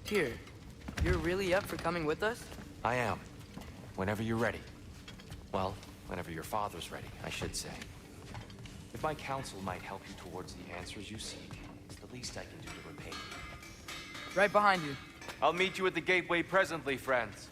Here, you're really up for coming with us? I am. Whenever you're ready. Well, whenever your father's ready, I should say. If my counsel might help you towards the answers you seek, it's the least I can do to repay you. Right behind you. I'll meet you at the gateway presently, friends.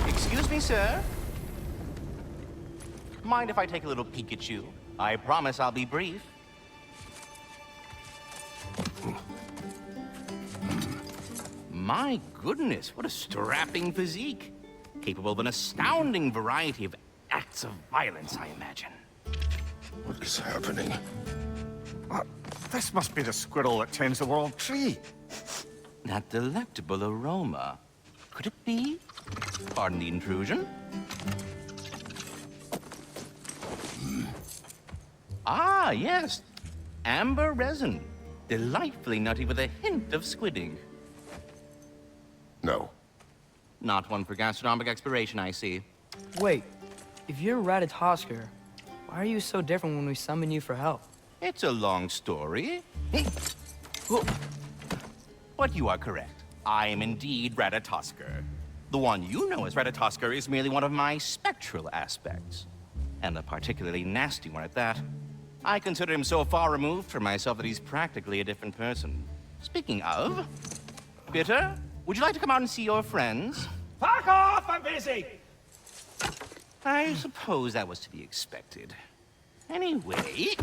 Excuse me, sir. Mind if I take a little peek at you? I promise I'll be brief. My goodness, what a strapping physique. Capable of an astounding variety of acts of violence, I imagine. What is happening? This must be the squirrel that tends the world tree. That delectable aroma. Could it be? Pardon the intrusion. Ah, yes. Amber resin. Delightfully nutty with a hint of squidding. No. Not one for gastronomic exploration, I see. Wait, if you're Ratatosker, why are you so different when we summon you for help? It's a long story. But you are correct. I am indeed Ratatosker. The one you know as Ratatosker is merely one of my spectral aspects. And a particularly nasty one at that. I consider him so far removed from myself that he's practically a different person. Speaking of... Bitter, would you like to come out and see your friends? Fuck off! I'm busy! I suppose that was to be expected. Anyway...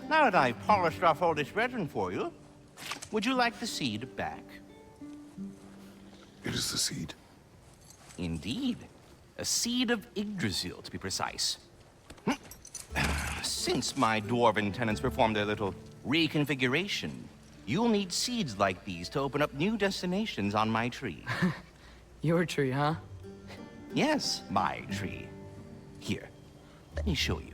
Now that I've polished off all this resin for you, would you like the seed back? It is the seed. Indeed. A seed of Yggdrasil, to be precise. Since my dwarven tenants performed their little reconfiguration, you'll need seeds like these to open up new destinations on my tree. Your tree, huh? Yes, my tree. Here, let me show you.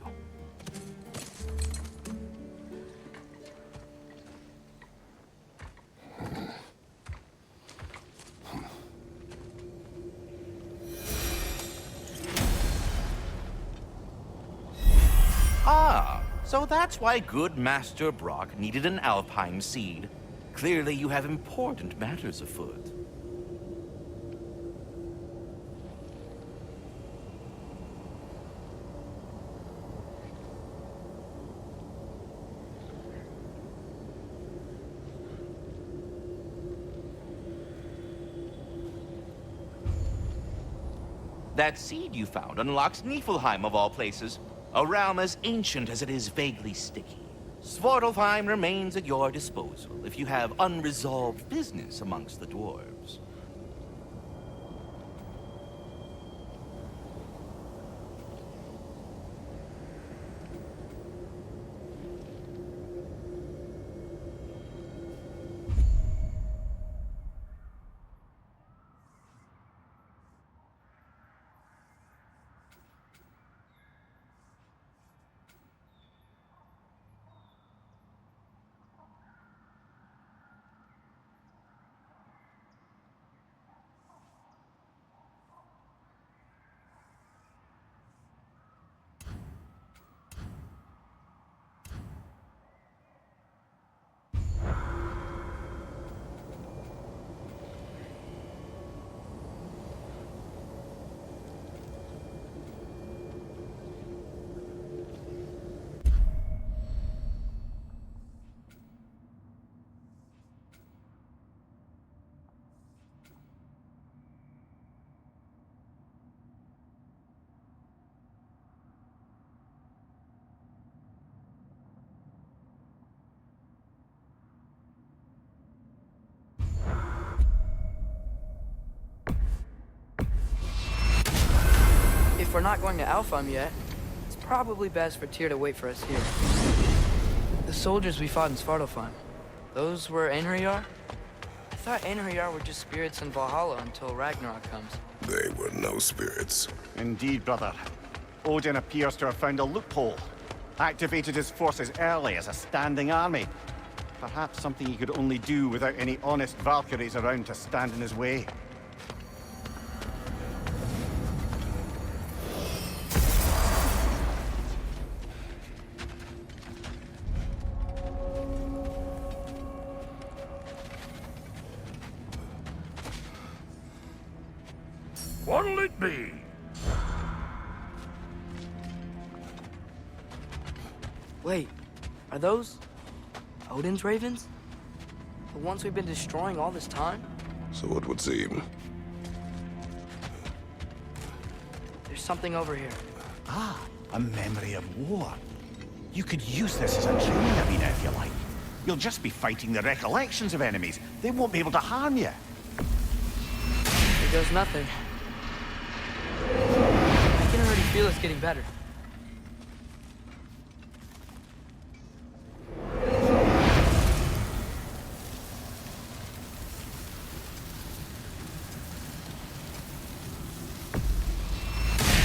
Ah, so that's why good Master Brock needed an Alpine seed. Clearly you have important matters afoot. That seed you found unlocks Niflheim of all places, a realm as ancient as it is vaguely sticky. Svartalfheim remains at your disposal if you have unresolved business amongst the dwarves. If we're not going to Alfheim yet, it's probably best for Tyr to wait for us here. The soldiers we fought in Svartalfheim, those were Einherjar? I thought Einherjar were just spirits in Valhalla until Ragnarok comes. They were no spirits. Indeed, brother. Odin appears to have found a loophole. Activated his forces early as a standing army. Perhaps something he could only do without any honest Valkyries around to stand in his way. What'll it be? Wait, are those Odin's ravens? The ones we've been destroying all this time? So it would seem. There's something over here. Ah, a memory of war. You could use this as a training arena if you like. You'll just be fighting the recollections of enemies. They won't be able to harm you. Here goes nothing. I can already feel it's getting better.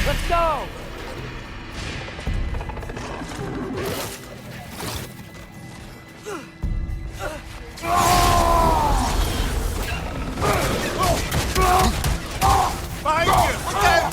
Let's go! Behind you! Look out!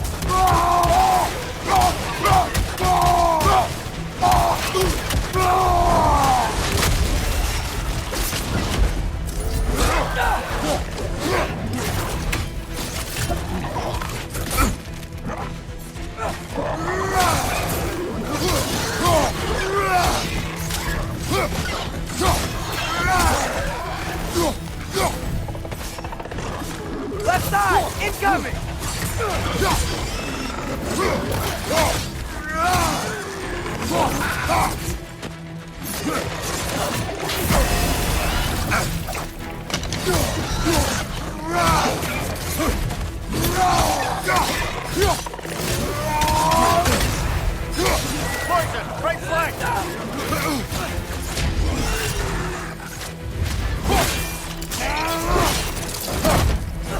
Left side! Incoming! Poison! Right flank!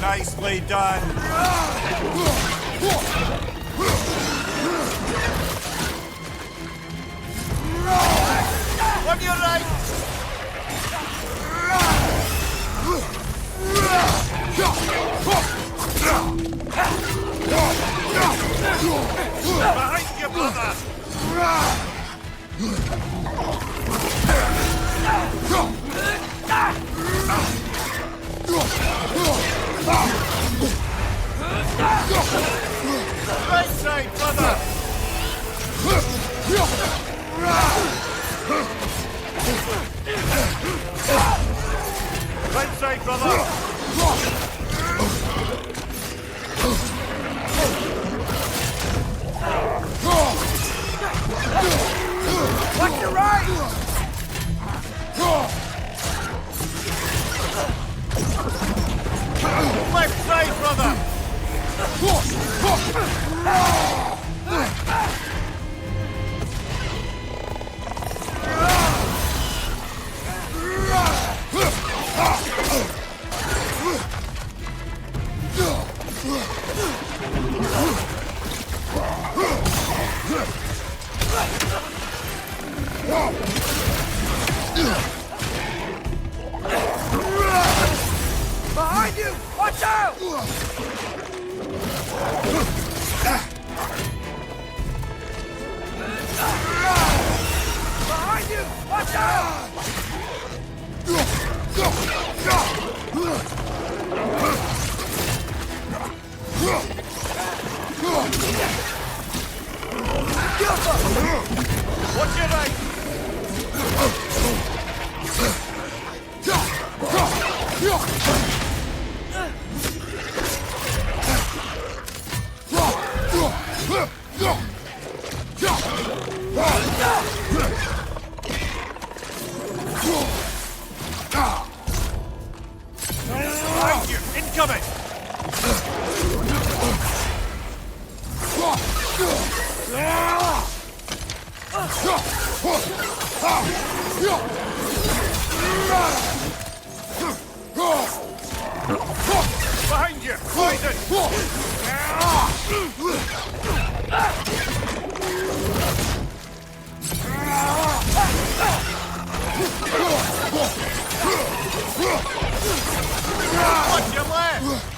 Nicely done! On your right! Behind you, brother! Right side, brother! Right side, brother! Watch your right! Left side, brother! Behind you! Watch out! Behind you! Watch out! Watch your right! Behind you! Incoming! Behind you! Poison! Watch your left!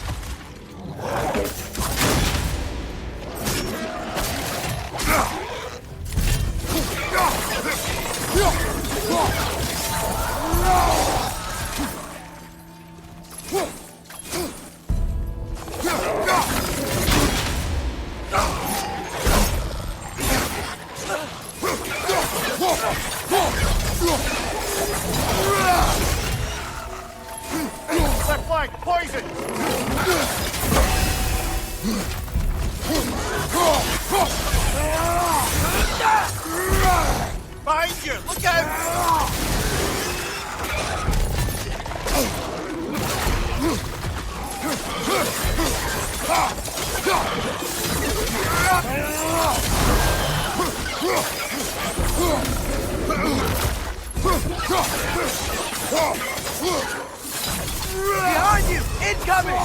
Left flank, poison! Behind you, look out! Behind you! Incoming!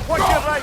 Watch your right!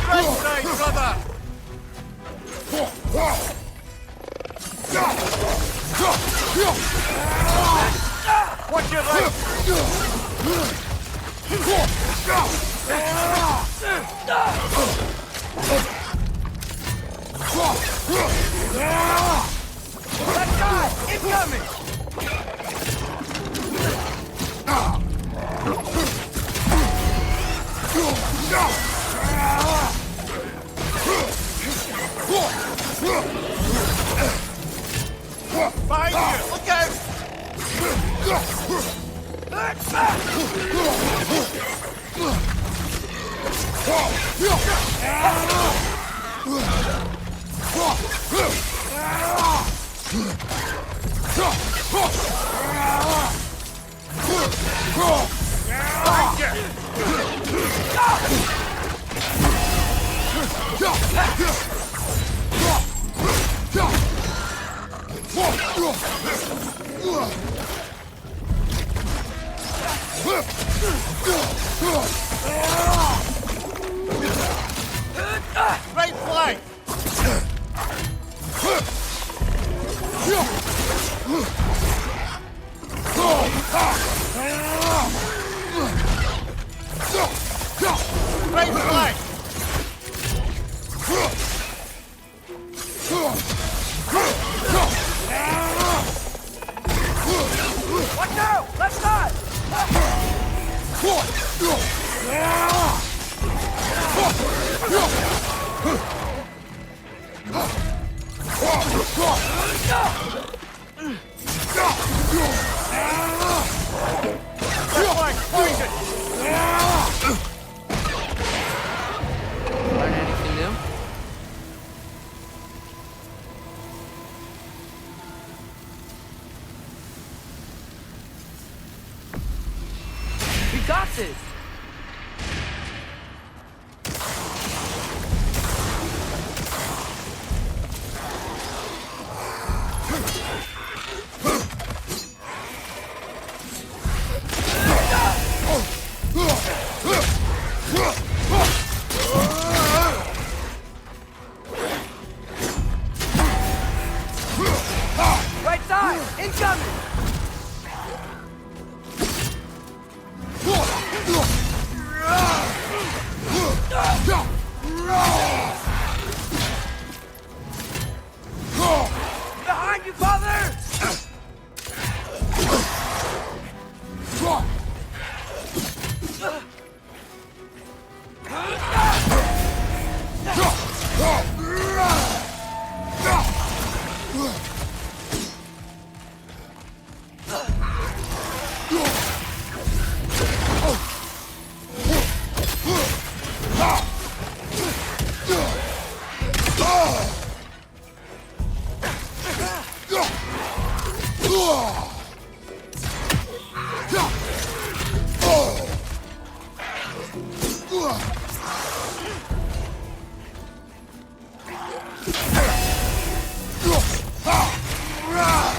Right side, brother! Right side, brother! Watch your right! That guy! Incoming! Behind you, look out! Right flank! Right flank! Watch out! Left side! Left flank, poison! Learn anything new? We got this!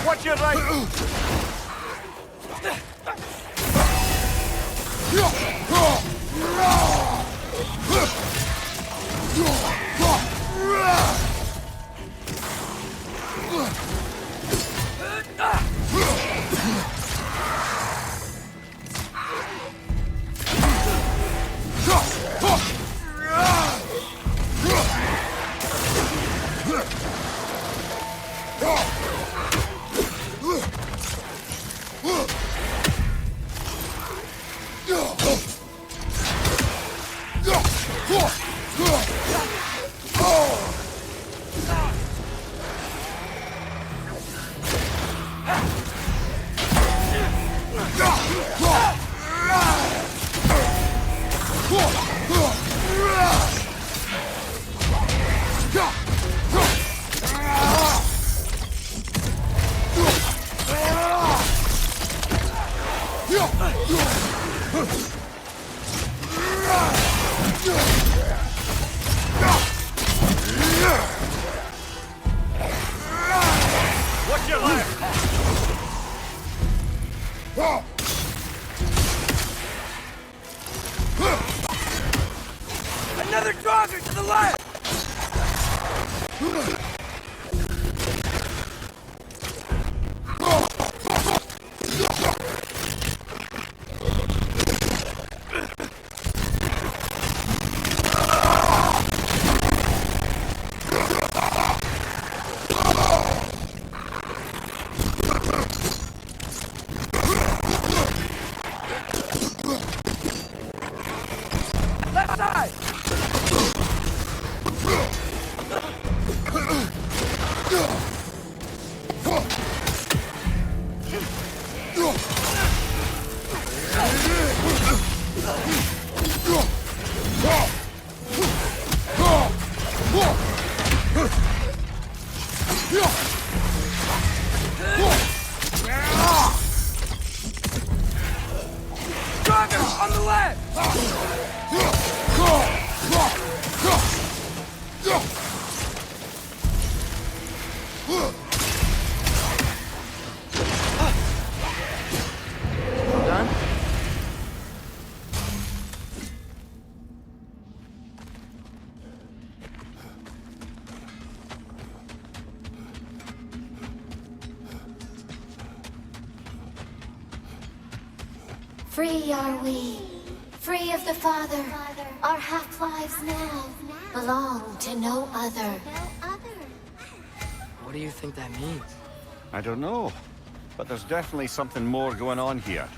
Watch your right! Watch your left! Another Draugr to the left! Left side! Draugr on the left! Done? Free are we, free of the Father. Our half-lives now belong to no other. What do you think that means? I don't know, but there's definitely something more going on here.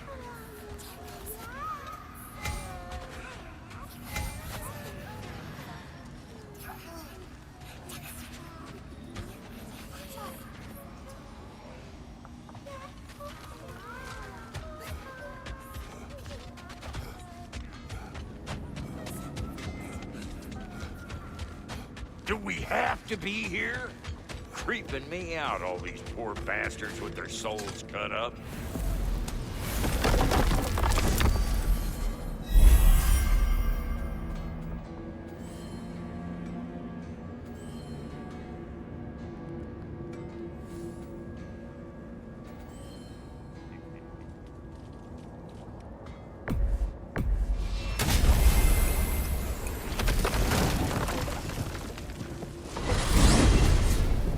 Do we have to be here? Creeping me out, all these poor bastards with their souls cut up.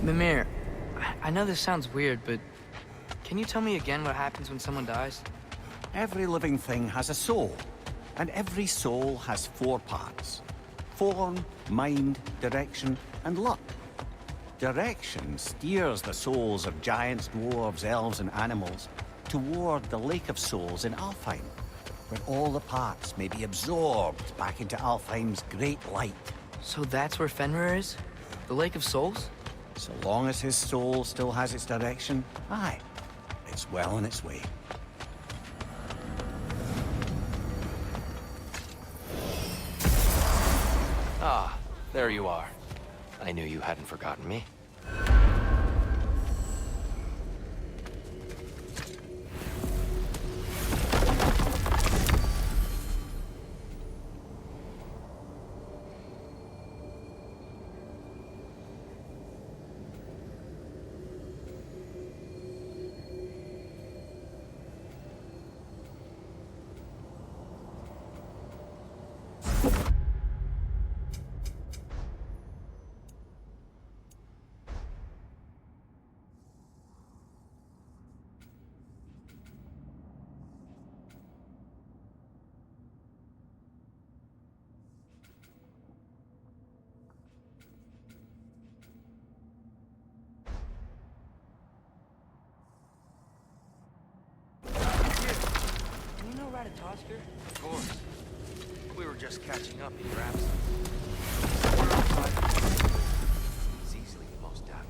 Mimir, I know this sounds weird, but can you tell me again what happens when someone dies? Every living thing has a soul, and every soul has 4 parts. Form, mind, direction, and luck. Direction steers the souls of giants, dwarves, elves, and animals toward the Lake of Souls in Alfheim, where all the parts may be absorbed back into Alfheim's great light. So that's where Fenrir is? The Lake of Souls? So long as his soul still has its direction, aye, it's well on its way. Ah, there you are. I knew you hadn't forgotten me. Ratatosker? Of course. We were just catching up in your absence. He's easily the most dapper.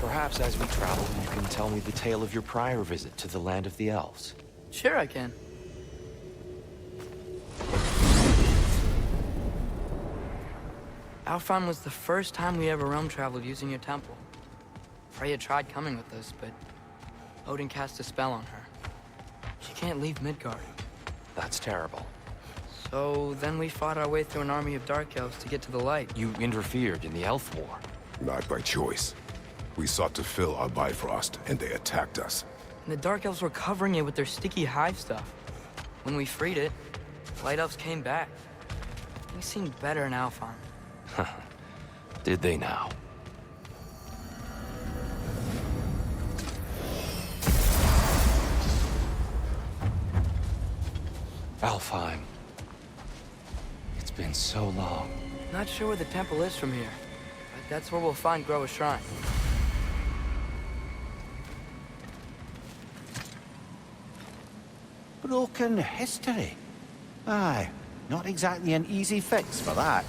Perhaps as we travel, you can tell me the tale of your prior visit to the land of the elves. Sure I can. Alfheim was the first time we ever realm traveled using your temple. Freya tried coming with us, but Odin cast a spell on her. She can't leave Midgard. That's terrible. So then we fought our way through an army of dark elves to get to the light. You interfered in the Elf War. Not by choice. We sought to fill our Bifrost, and they attacked us. And the dark elves were covering it with their sticky hive stuff. When we freed it, light elves came back. Things seemed better in Alfheim. Did they now? Alfheim. It's been so long. Not sure where the temple is from here, but that's where we'll find Groa's shrine. Broken history. Aye, not exactly an easy fix for that.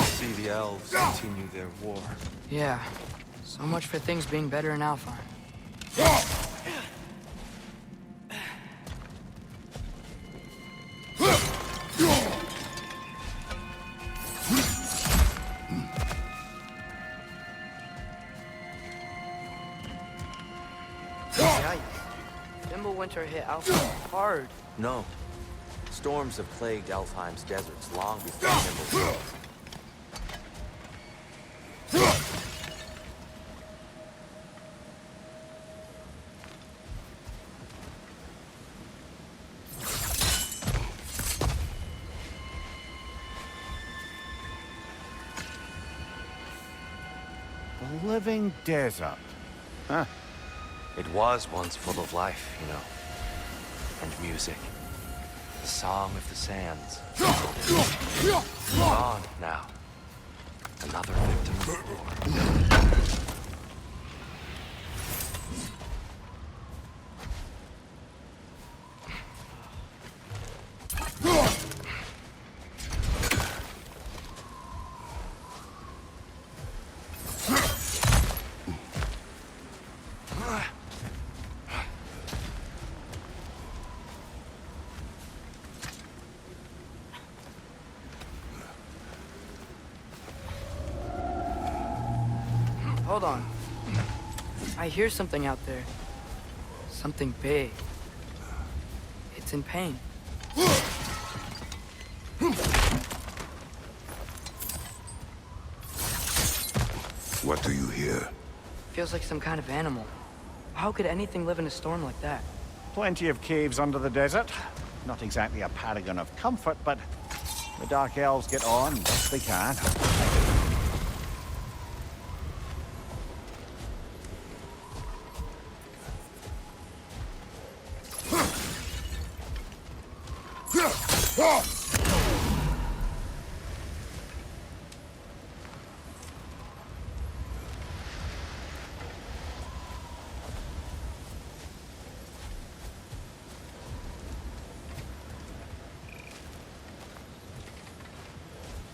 See the elves continue their war. Yeah, so much for things being better in Alfheim. Yikes. Winter hit Alfheim hard. No. Storms have plagued Alfheim's deserts long before Fimbul. The living desert. Huh. It was once full of life, you know. And music. The song of the sands. Gone now. Another victim of war. Hold on. I hear something out there. Something big. It's in pain. What do you hear? Feels like some kind of animal. How could anything live in a storm like that? Plenty of caves under the desert. Not exactly a paragon of comfort, but the Dark Elves get on best they can.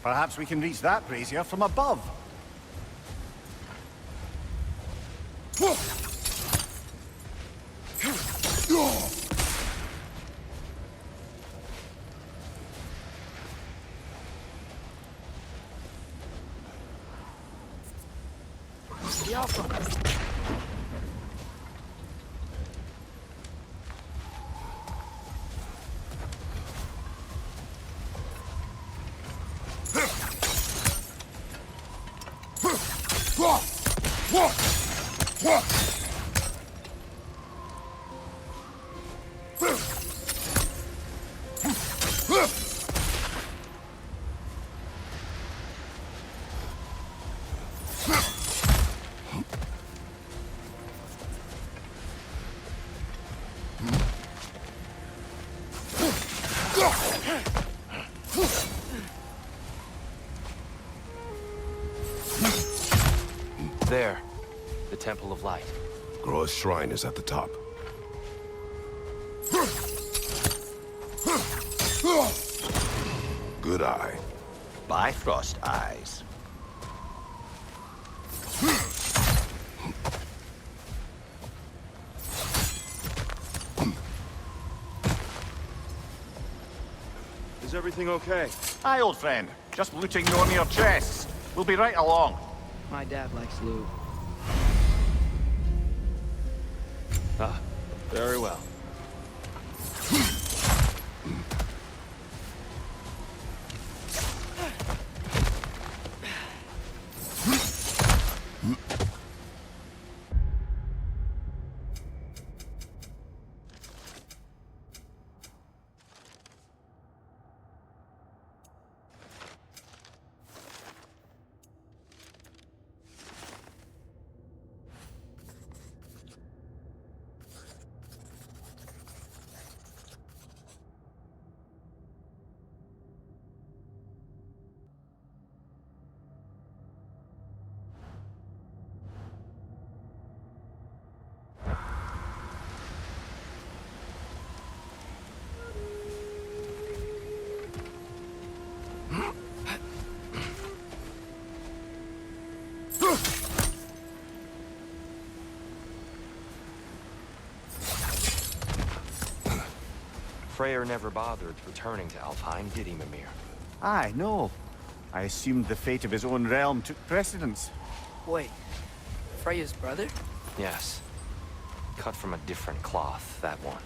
Perhaps we can reach that brazier from above. The Alpha. There. The Temple of Light. Groa's shrine is at the top. Good eye. Bifrost eyes. Is everything okay? Aye, old friend. Just looting your chests. We'll be right along. My dad likes loot. Ah, very well. Freyr never bothered returning to Alpine, did he, Mimir? Aye, no. I assumed the fate of his own realm took precedence. Wait, Freya's brother? Yes. Cut from a different cloth, that one.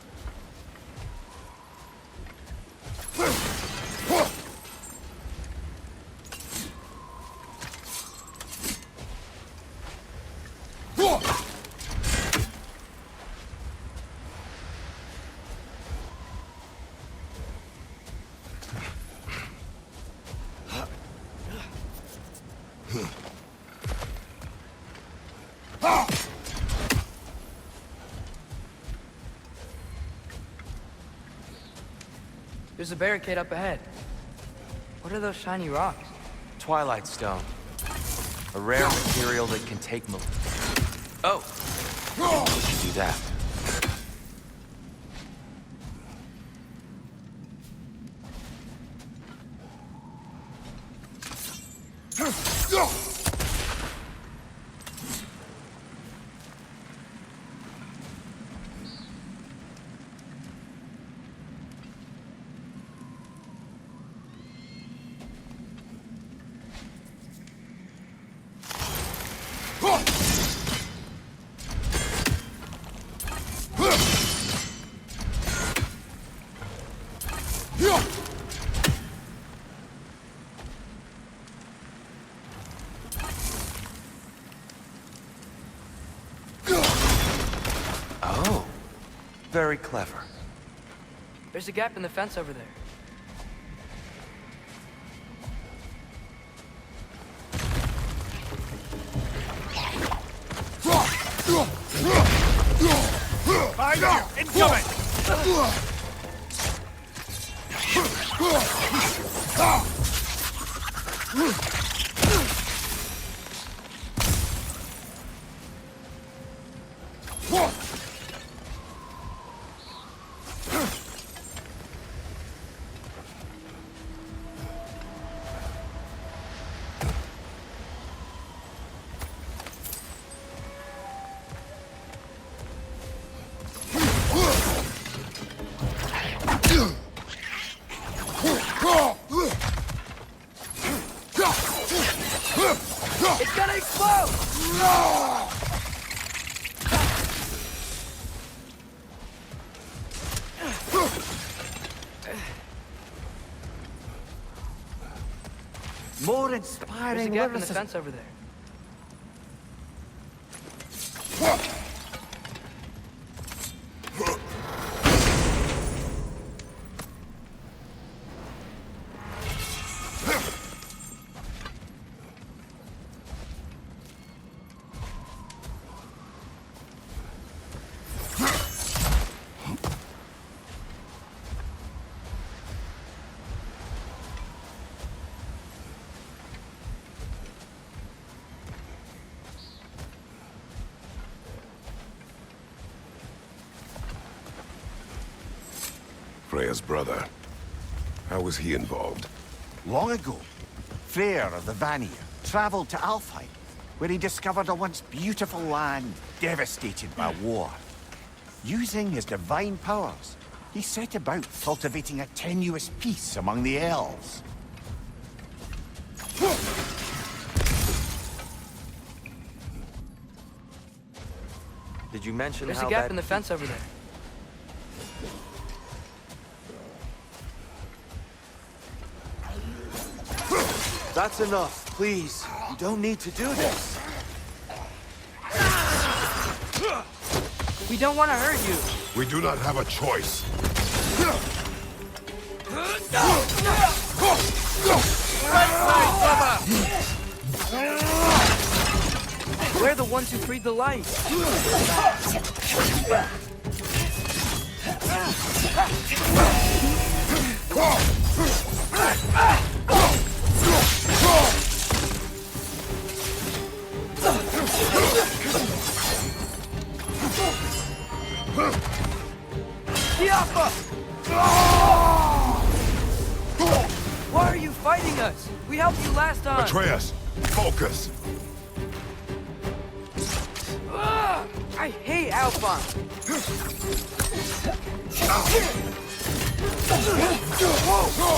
There's a barricade up ahead. What are those shiny rocks? Twilight Stone. A rare material that can take Oh! We should do that. Oh, very clever. There's a gap in the fence over there. Fire! Incoming! It's gonna explode! More There's a inspiring gap in the lyricism. fence over there. Freya's brother. How was he involved? Long ago, Freyr of the Vanir traveled to Alfheim, where he discovered a once beautiful land devastated by war. Using his divine powers, he set about cultivating a tenuous peace among the elves. Did you mention There's how a gap that... in the fence over there. That's enough, please. You don't need to do this. We don't want to hurt you. We do not have a choice. We're the ones who freed the light. Why are you fighting us? We helped you last time. Atreus, focus. I hate Alphon.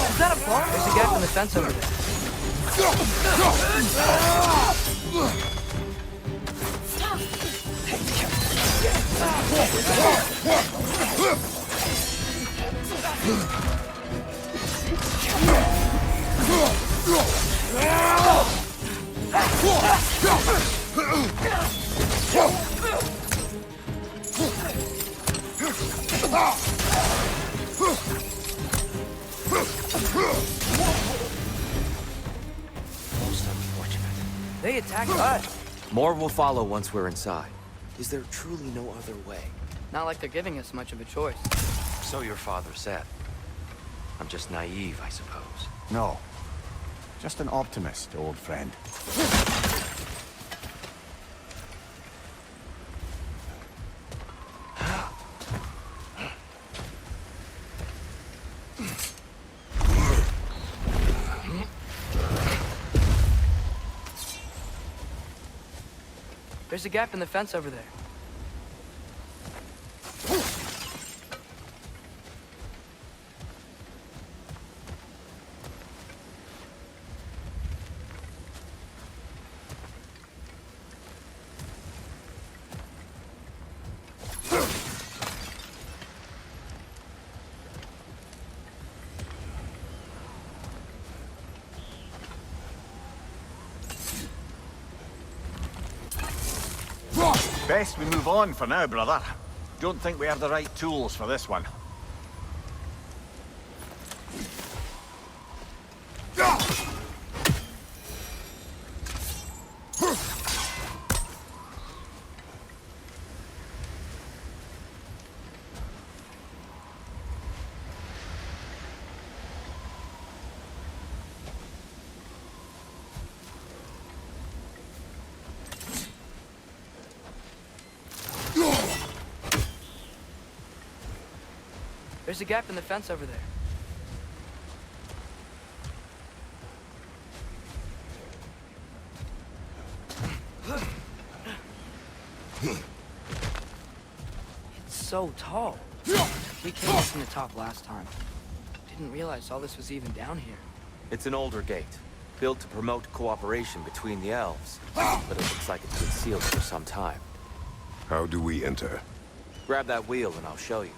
Is that a bar? There's a gap in the fence over Most unfortunate. They attacked us. More will follow once we're inside. Is there truly no other way? Not like they're giving us much of a choice. So your father said. I'm just naive, I suppose. No. Just an optimist, old friend. There's a gap in the fence over there. Best we move on for now, brother. Don't think we have the right tools for this one. There's a gap in the fence over there. It's so tall. We came up from the top last time. Didn't realize all this was even down here. It's an older gate, built to promote cooperation between the elves. But it looks like it's been sealed for some time. How do we enter? Grab that wheel and I'll show you.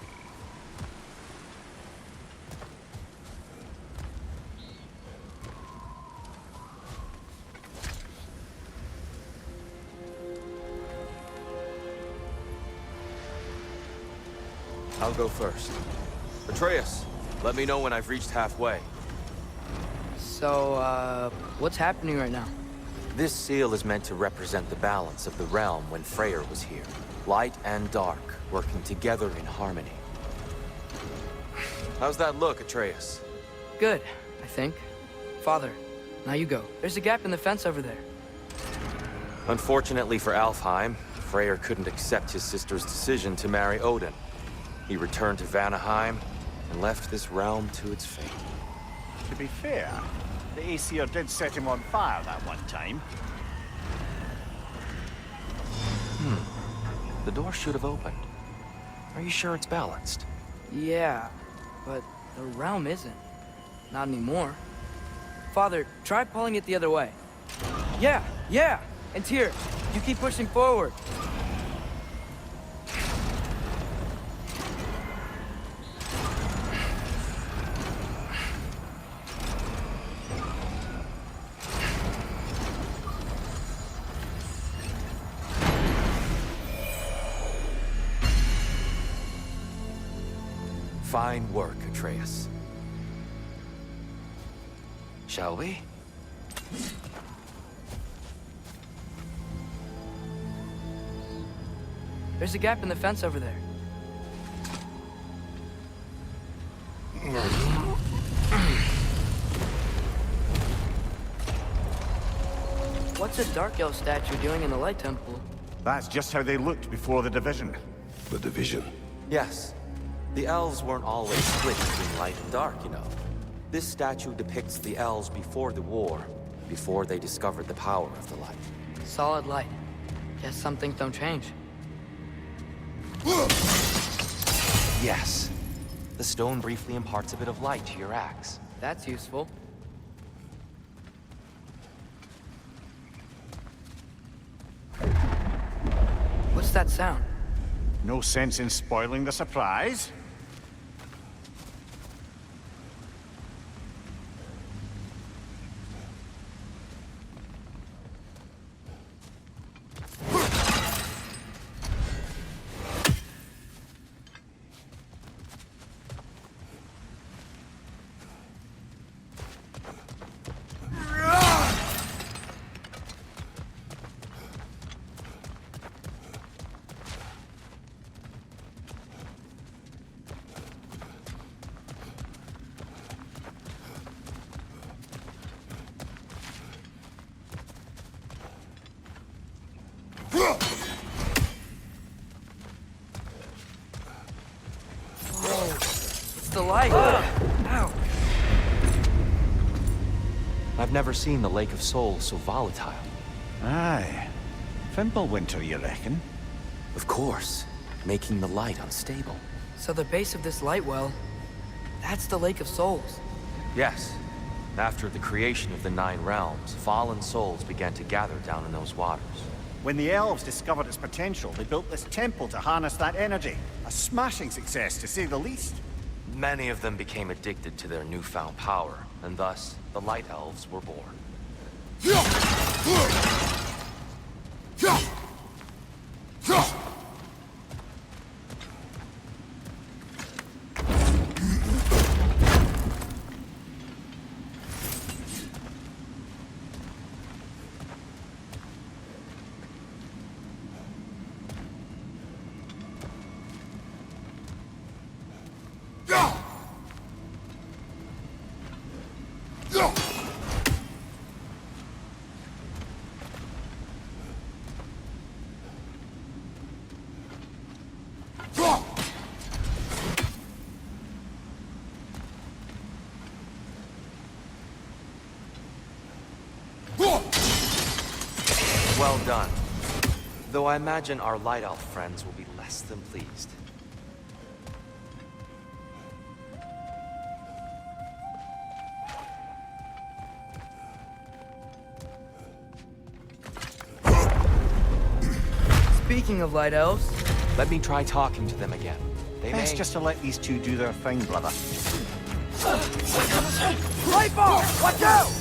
I'll go first. Atreus, let me know when I've reached halfway. So, what's happening right now? This seal is meant to represent the balance of the realm when Freyr was here. Light and dark, working together in harmony. How's that look, Atreus? Good, I think. Father, now you go. There's a gap in the fence over there. Unfortunately for Alfheim, Freyr couldn't accept his sister's decision to marry Odin. He returned to Vanaheim, and left this realm to its fate. To be fair, the Aesir did set him on fire that one time. The door should have opened. Are you sure it's balanced? Yeah, but the realm isn't. Not anymore. Father, try pulling it the other way. Yeah! And Tyr, you keep pushing forward. Fine work, Atreus. Shall we? There's a gap in the fence over there. What's a Dark Elf statue doing in the Light Temple? That's just how they looked before the division. The division. Yes. The elves weren't always split between light and dark, you know. This statue depicts the elves before the war, before they discovered the power of the light. Solid light. Guess some things don't change. Yes. The stone briefly imparts a bit of light to your axe. That's useful. What's that sound? No sense in spoiling the surprise. It's the light! Ow! I've never seen the Lake of Souls so volatile. Aye. Fimbulwinter, you reckon? Of course, making the light unstable. So the base of this light well, that's the Lake of Souls. Yes. After the creation of the Nine Realms, fallen souls began to gather down in those waters. When the elves discovered its potential, they built this temple to harness that energy. A smashing success, to say the least. Many of them became addicted to their newfound power, and thus, the Light Elves were born. Well done. Though I imagine our Light Elf friends will be less than pleased. Speaking of Light Elves... Let me try talking to them again. They Best may... just to let these two do their thing, brother. Light bar! Watch out!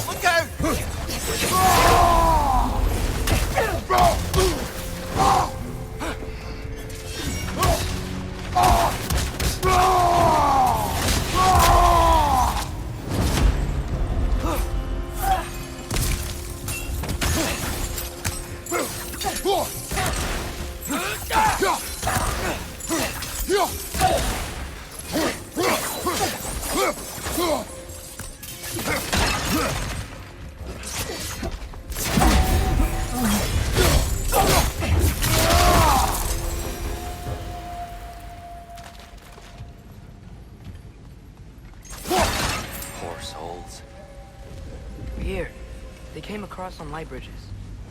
Look Poor souls. Weird. They came across on light bridges.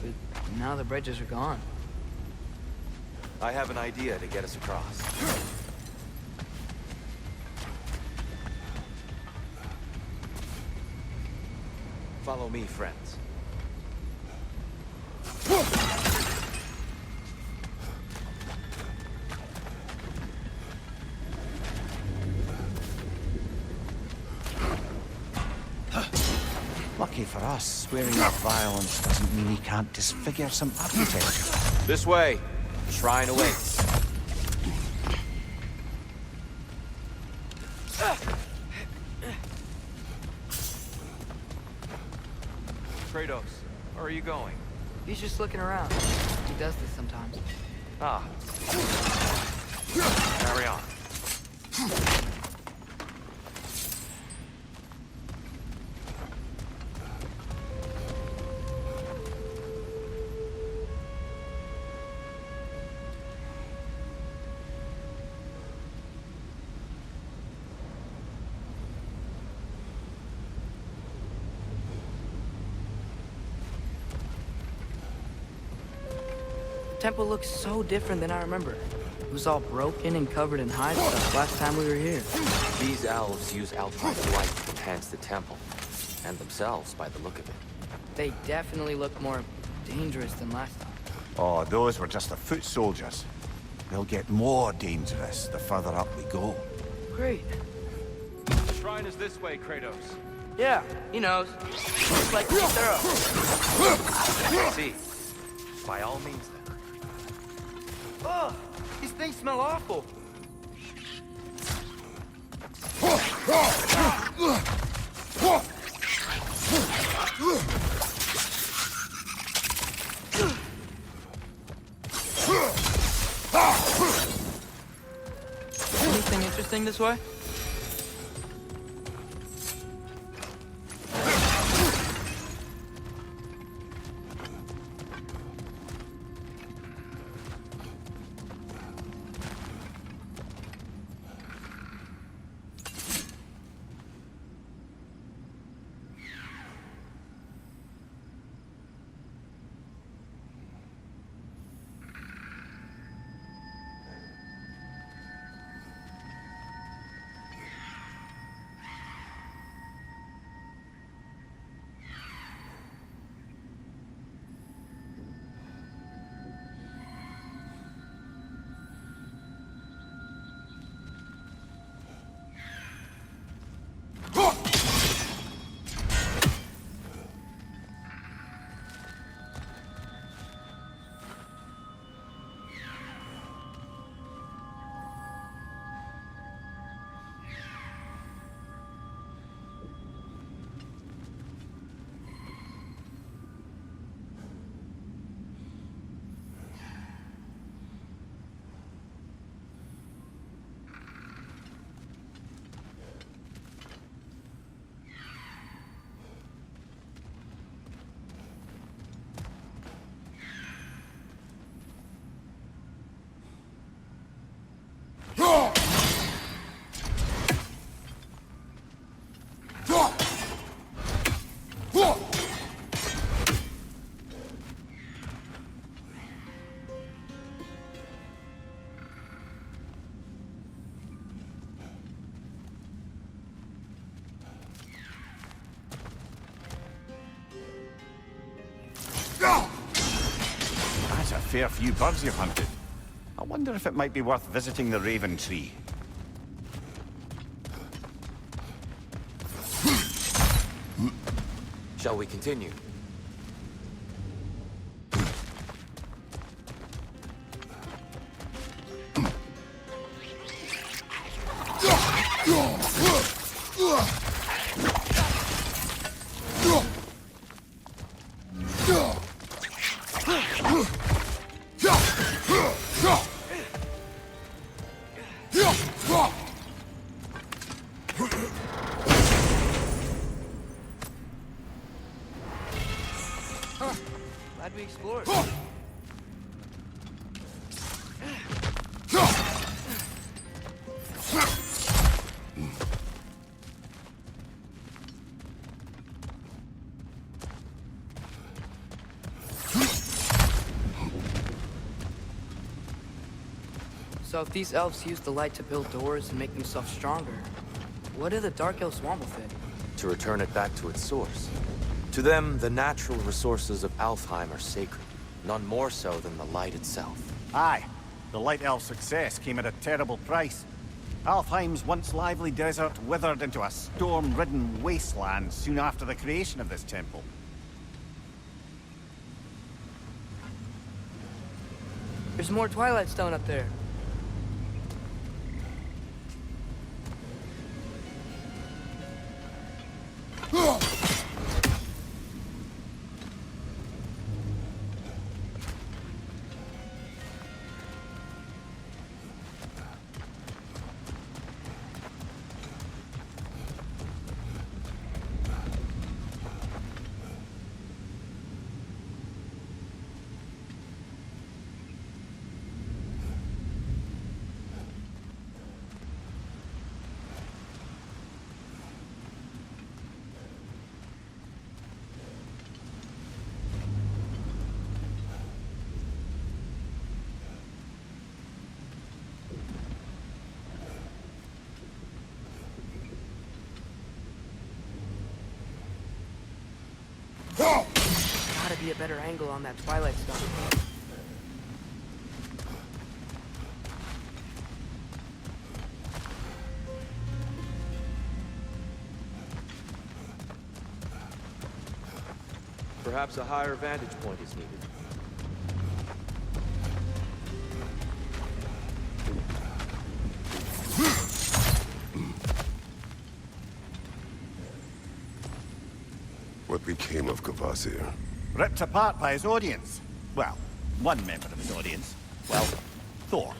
But now the bridges are gone. I have an idea to get us across. Follow me, friends. Lucky for us, swearing off violence doesn't mean he can't disfigure some architecture. This way. The shrine awaits. Kratos, where are you going? He's just looking around. He does this sometimes. Ah. Carry on. The temple looks so different than I remember. It was all broken and covered in hide stuff last time we were here. These elves use Alpine light to enhance the temple, and themselves by the look of it. They definitely look more dangerous than last time. Oh, those were just the foot soldiers. They'll get more dangerous the further up we go. Great. The shrine is this way, Kratos. Yeah, he knows. Looks like he's thorough. I see. By all means, then. Ugh! These things smell awful. Anything interesting this way? That's a fair few birds you've hunted. I wonder if it might be worth visiting the Raven Tree. Shall we continue? Glad we explored. So if these elves use the light to build doors and make themselves stronger, what do the Dark Elves want with it? To return it back to its source. To them, the natural resources of Alfheim are sacred, none more so than the light itself. Aye, the Light Elf success came at a terrible price. Alfheim's once lively desert withered into a storm-ridden wasteland soon after the creation of this temple. There's more Twilight Stone up there. Gotta be a better angle on that Twilight Stone. Perhaps a higher vantage point is needed. What became of Kvasir? Ripped apart by his audience. Well, one member of his audience. Well, Thor.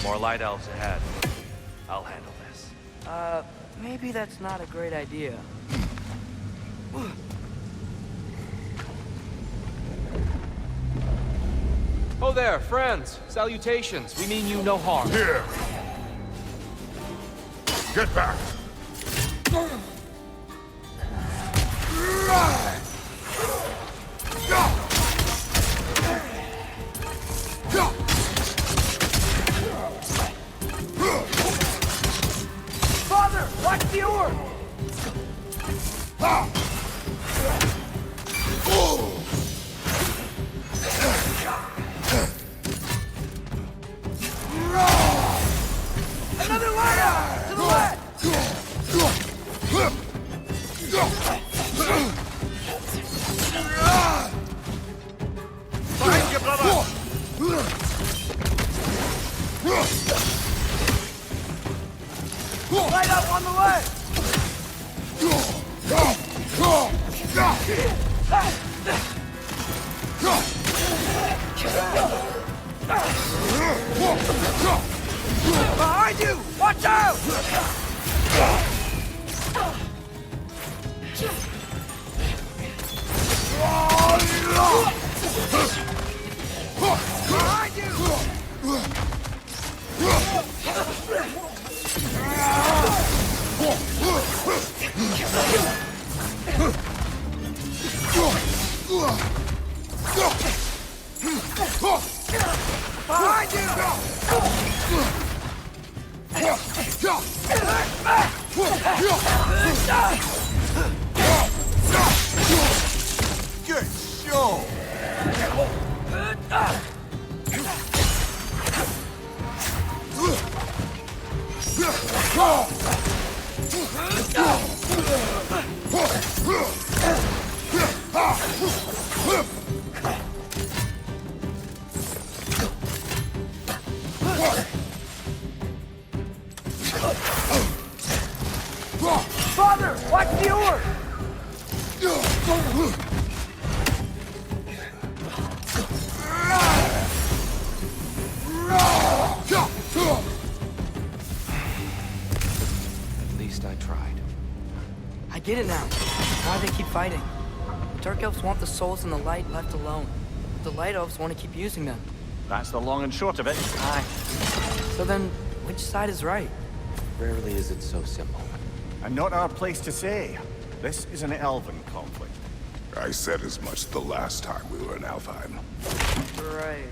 More light elves ahead. I'll handle this. Maybe that's not a great idea. Oh there, friends. Salutations. We mean you no harm. Here! Get back! Father, watch the orb! Another light! To the left! Behind you, brother! Light up on the left! Behind you! Watch out! Behind you! Behind Good show! Father, watch the orb! At least I tried. I get it now. Why they keep fighting. The Dark Elves want the souls and the light left alone. The Light Elves want to keep using them. That's the long and short of it. Aye. So then, which side is right? Rarely is it so simple. And not our place to say. This is an elven conflict. I said as much the last time we were in Alfheim. Right.